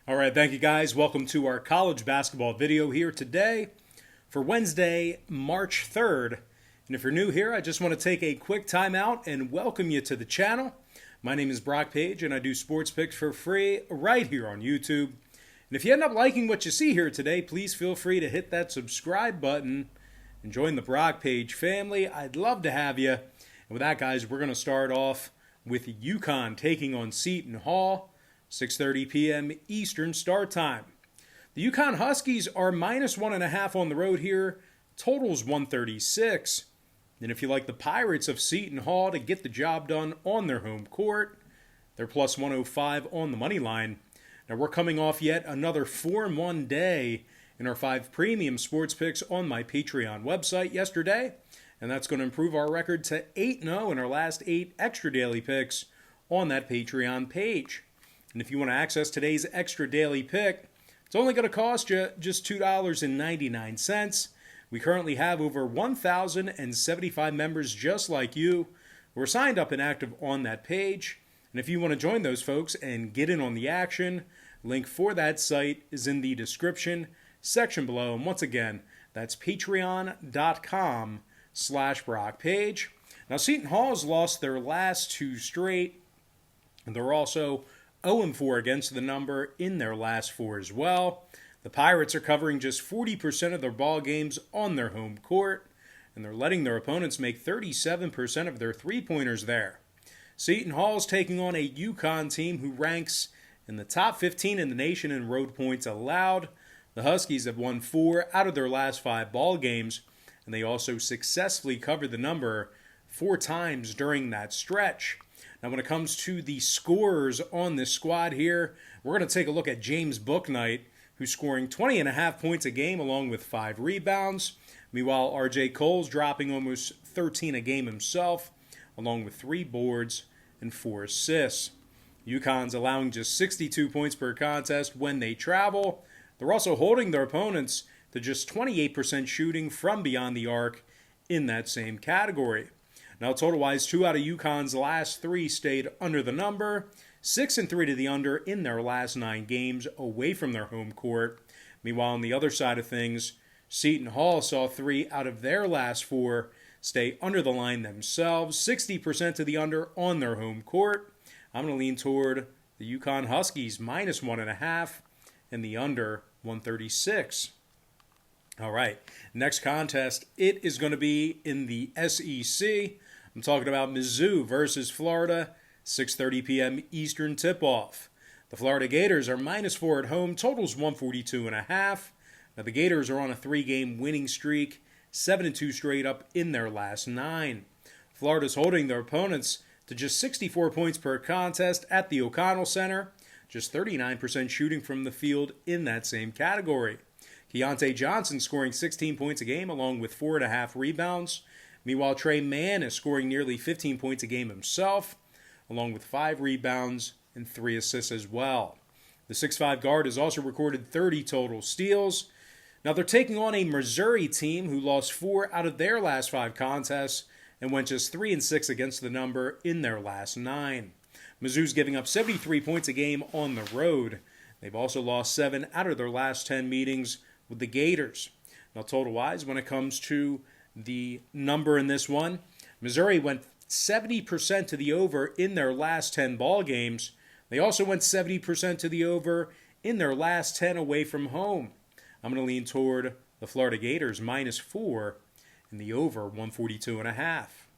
All right, thank you guys. Welcome to our college basketball video here today for Wednesday, March 3rd. And if you're new here, I just want to take a quick time out and welcome you to the channel. My name is Brock Page, and I do sports picks for free right here on YouTube. And if you end up liking what you see here today, please feel free to hit that subscribe button and join the Brock Page family. I'd love to have you. And with that, guys, we're going to start off with UConn taking on Seton Hall. 6:30 p.m. Eastern start time. The UConn Huskies are -1.5 on the road here. Total's 136. And if you like the Pirates of Seton Hall to get the job done on their home court, they're plus 105 on the money line. Now we're coming off yet another 4-1 day in our 5 premium sports picks on my Patreon website yesterday. And that's going to improve our record to 8-0 in our last 8 extra daily picks on that Patreon page. And if you want to access today's extra daily pick, it's only going to cost you just $2.99. We currently have over 1,075 members just like you who are signed up and active on that page. And if you want to join those folks and get in on the action, link for that site is in the description section below. And once again, that's patreon.com/BrockPage. Now, Seton Hall has lost their last 2 straight, and they're also 0-4 against the number in their last 4 as well. The Pirates are covering just 40% of their ball games on their home court, and they're letting their opponents make 37% of their three-pointers there. Seton Hall is taking on a UConn team who ranks in the top 15 in the nation in road points allowed. The Huskies have won 4 out of their last 5 ball games, and they also successfully covered the number 4 times during that stretch. Now, when it comes to the scorers on this squad here, we're going to take a look at James Bouknight, who's scoring 20.5 points a game along with 5 rebounds. Meanwhile, RJ Cole's dropping almost 13 a game himself, along with 3 boards and 4 assists. UConn's allowing just 62 points per contest when they travel. They're also holding their opponents to just 28% shooting from beyond the arc in that same category. Now, total-wise, 2 out of UConn's last 3 stayed under the number, 6 and 3 to the under in their last 9 games away from their home court. Meanwhile, on the other side of things, Seton Hall saw 3 out of their last 4 stay under the line themselves, 60% to the under on their home court. I'm going to lean toward the UConn Huskies -1.5 and the under 136. All right, next contest, it is going to be in the SEC. I'm talking about MIZZOU versus Florida, 6:30 p.m. Eastern tip-off. The Florida Gators are -4 at home, totals 142.5. Now, the Gators are on a 3-game winning streak, 7-2 straight up in their last 9. Florida's holding their opponents to just 64 points per contest at the O'Connell Center, just 39% shooting from the field in that same category. Keontae Johnson scoring 16 points a game along with 4.5 rebounds. Meanwhile, Trey Mann is scoring nearly 15 points a game himself, along with 5 rebounds and 3 assists as well. The 6'5 guard has also recorded 30 total steals. Now, they're taking on a Missouri team who lost 4 out of their last 5 contests and went just 3 and 6 against the number in their last 9. Mizzou's giving up 73 points a game on the road. They've also lost 7 out of their last 10 meetings with the Gators. Now, total-wise, when it comes to the number in this one, Missouri went 70% to the over in their last 10 ball games. They also went 70% to the over in their last 10 away from home. I'm going to lean toward the Florida Gators -4 and the over 142.5.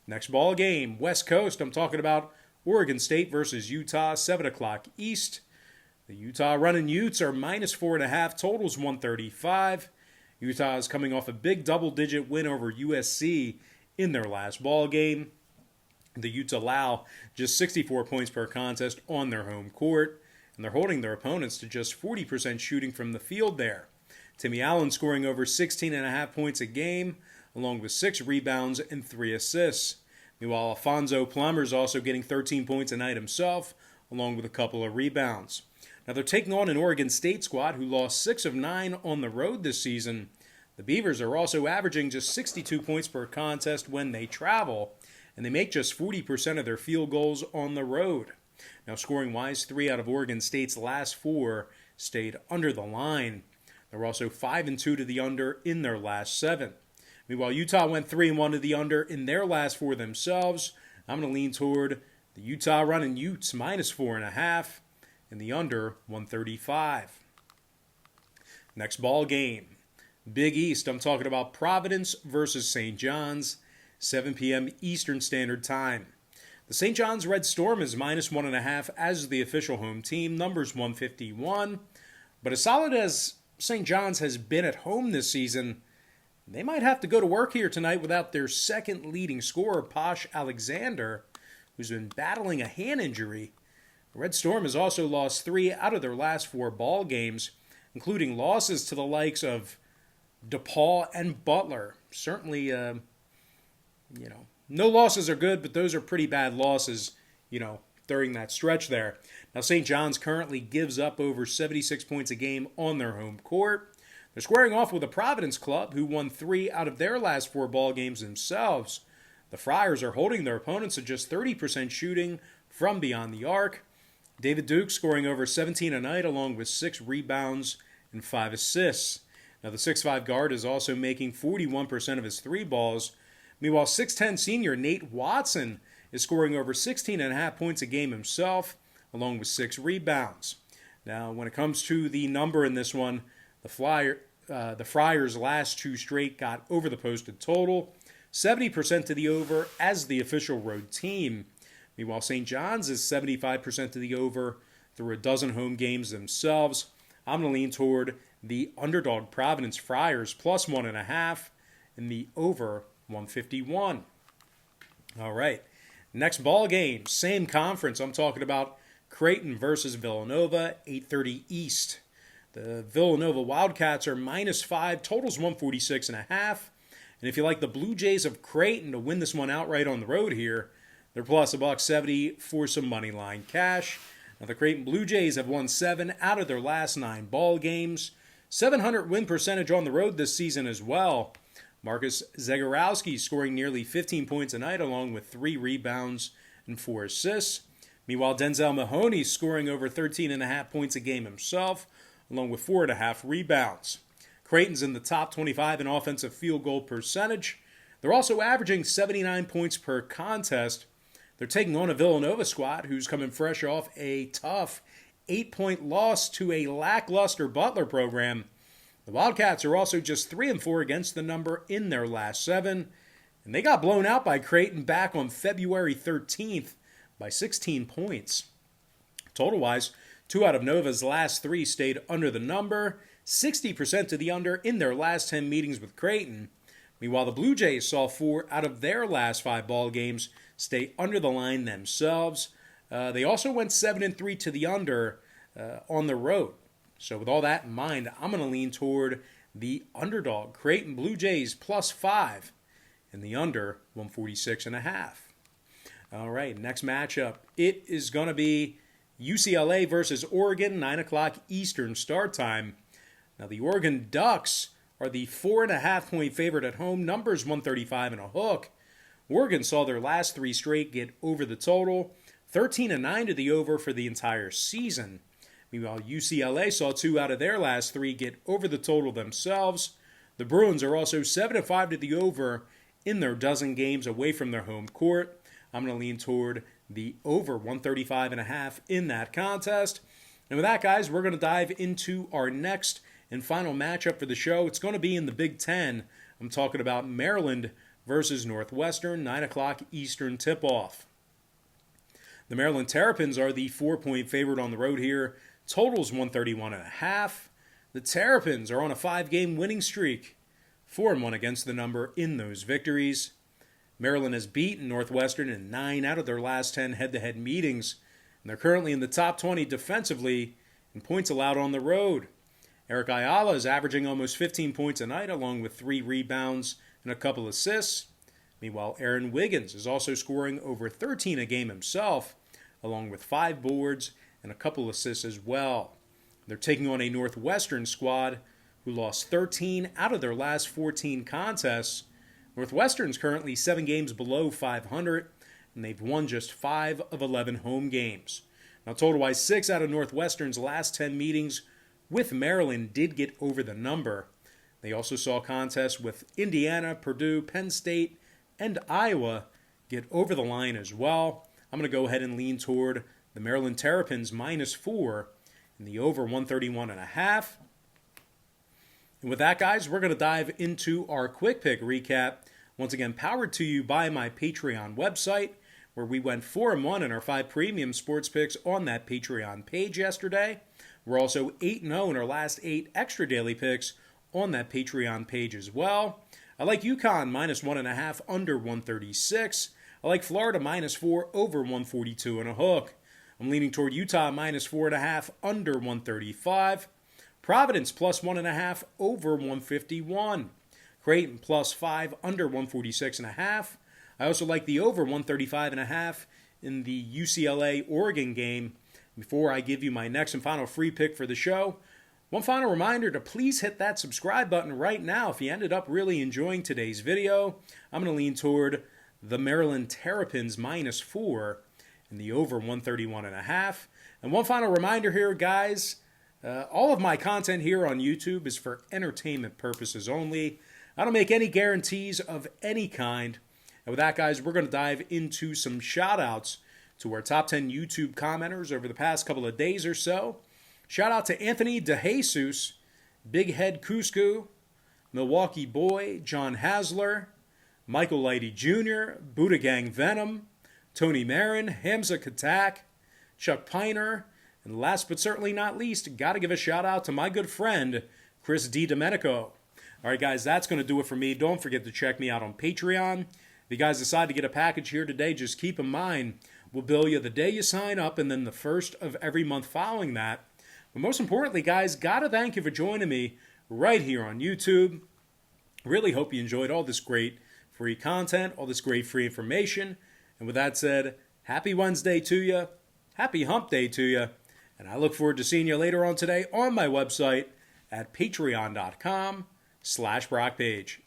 Next ball game, West Coast. I'm talking about Oregon State versus Utah, 7 o'clock East. The Utah Runnin' Utes are -4.5, totals 135. Utah is coming off a big double-digit win over USC in their last ball game. The Utes allow just 64 points per contest on their home court, and they're holding their opponents to just 40% shooting from the field there. Timmy Allen scoring over 16.5 points a game, along with 6 rebounds and 3 assists. Meanwhile, Alfonso Plummer is also getting 13 points a night himself, along with a couple of rebounds. Now, they're taking on an Oregon State squad who lost 6 of 9 on the road this season. The Beavers are also averaging just 62 points per contest when they travel, and they make just 40% of their field goals on the road. Now, scoring-wise, 3 out of Oregon State's last 4 stayed under the line. They're also 5-2 to the under in their last 7. Meanwhile, Utah went 3-1 to the under in their last 4 themselves. I'm going to lean toward the Utah running Utes minus 4.5 in the under 135. Next ball game, Big East. I'm talking about Providence versus St. John's, 7 p.m. Eastern Standard Time. The St. John's Red Storm is minus 1.5 as the official home team. Numbers 151. But as solid as St. John's has been at home this season, they might have to go to work here tonight without their second leading scorer, Posh Alexander, who's been battling a hand injury. The Red Storm has also lost 3 out of their last 4 ball games, including losses to the likes of DePaul and Butler. Certainly, no losses are good, but those are pretty bad losses, during that stretch there. Now, St. John's currently gives up over 76 points a game on their home court. They're squaring off with a Providence club who won 3 out of their last 4 ball games themselves. The Friars are holding their opponents at just 30% shooting from beyond the arc. David Duke scoring over 17 a night along with 6 rebounds and 5 assists. Now, the 6'5 guard is also making 41% of his 3 balls. Meanwhile, 6'10 senior Nate Watson is scoring over 16.5 points a game himself, along with 6 rebounds. Now, when it comes to the number in this one, the Friars' last 2 straight got over the posted total, 70% to the over as the official road team. Meanwhile, St. John's is 75% to the over through a dozen home games themselves. I'm going to lean toward the underdog Providence Friars plus 1.5 in the over 151. All right, next ball game, same conference. I'm talking about Creighton versus Villanova, 8:30 East. The Villanova Wildcats are minus 5, totals 146.5. And if you like the Blue Jays of Creighton to win this one outright on the road here, they're plus $1.70 for some money line cash. Now, the Creighton Blue Jays have won 7 out of their last 9 ball games. 700 win percentage on the road this season as well. Marcus Zagorowski scoring nearly 15 points a night along with 3 rebounds and 4 assists. Meanwhile, Denzel Mahoney scoring over 13.5 points a game himself along with 4.5 rebounds. Creighton's in the top 25 in offensive field goal percentage. They're also averaging 79 points per contest. They're taking on a Villanova squad who's coming fresh off a tough 8-point loss to a lackluster Butler program. The Wildcats are also just 3-4 against the number in their last 7, and they got blown out by Creighton back on February 13th by 16 points. Total-wise, 2 out of Nova's last 3 stayed under the number, 60% to the under in their last 10 meetings with Creighton. Meanwhile, the Blue Jays saw 4 out of their last 5 ball games stay under the line themselves. They also went 7-3 to the under on the road. So with all that in mind, I'm going to lean toward the underdog Creighton Blue Jays plus 5 in the under 146.5. All right, next matchup. It is going to be UCLA versus Oregon, 9 o'clock Eastern start time. Now, the Oregon Ducks are the 4.5-point favorite at home. Numbers 135 and a hook. Oregon saw their last 3 straight get over the total. 13-9 to the over for the entire season. Meanwhile, UCLA saw 2 out of their last 3 get over the total themselves. The Bruins are also 7-5 to the over in their dozen games away from their home court. I'm going to lean toward the over 135.5 in that contest. And with that, guys, we're going to dive into our next and final matchup for the show. It's going to be in the Big Ten. I'm talking about Maryland versus Northwestern, 9 o'clock Eastern tip-off. The Maryland Terrapins are the 4-point favorite on the road here. Totals 131.5. The Terrapins are on a 5-game winning streak, 4-1 against the number in those victories. Maryland has beaten Northwestern in 9 out of their last 10 head-to-head meetings, and they're currently in the top 20 defensively in points allowed on the road. Eric Ayala is averaging almost 15 points a night along with 3 rebounds and a couple assists. Meanwhile, Aaron Wiggins is also scoring over 13 a game himself, along with 5 boards and a couple assists as well. They're taking on a Northwestern squad who lost 13 out of their last 14 contests. Northwestern's currently 7 games below 500, and they've won just 5 of 11 home games. Now, total-wise, 6 out of Northwestern's last 10 meetings with Maryland did get over the number. They also saw contests with Indiana, Purdue, Penn State, and Iowa get over the line as well. I'm going to go ahead and lean toward the Maryland Terrapins -4 in the over 131.5. And with that, guys, we're going to dive into our quick pick recap. Once again, powered to you by my Patreon website, where we went 4-1 in our 5 premium sports picks on that Patreon page yesterday. We're also 8-0 in our last 8 extra daily picks on that Patreon page as well. I like UConn -1.5 under 136. I like Florida -4 over 142 and a hook. I'm leaning toward Utah -4.5 under 135. Providence +1.5 over 151. Creighton +5 under 146.5. I also like the over 135.5 in the UCLA Oregon game. Before I give you my next and final free pick for the show, one final reminder to please hit that subscribe button right now if you ended up really enjoying today's video. I'm going to lean toward the Maryland Terrapins -4 in the over 131.5. And one final reminder here, guys, all of my content here on YouTube is for entertainment purposes only. I don't make any guarantees of any kind. And with that, guys, we're going to dive into some shout-outs to our top 10 YouTube commenters over the past couple of days or so. Shout out to Anthony DeJesus, Big Head Cusco, Milwaukee Boy, John Hasler, Michael Lighty Jr., Buddha Gang Venom, Tony Marin, Hamza Katak, Chuck Piner, and last but certainly not least, got to give a shout out to my good friend, Chris DiDomenico. All right, guys, that's going to do it for me. Don't forget to check me out on Patreon. If you guys decide to get a package here today, just keep in mind, we'll bill you the day you sign up and then the first of every month following that. But most importantly, guys, got to thank you for joining me right here on YouTube. Really hope you enjoyed all this great free content, all this great free information. And with that said, happy Wednesday to you, happy hump day to you, and I look forward to seeing you later on today on my website at patreon.com/BrockPage.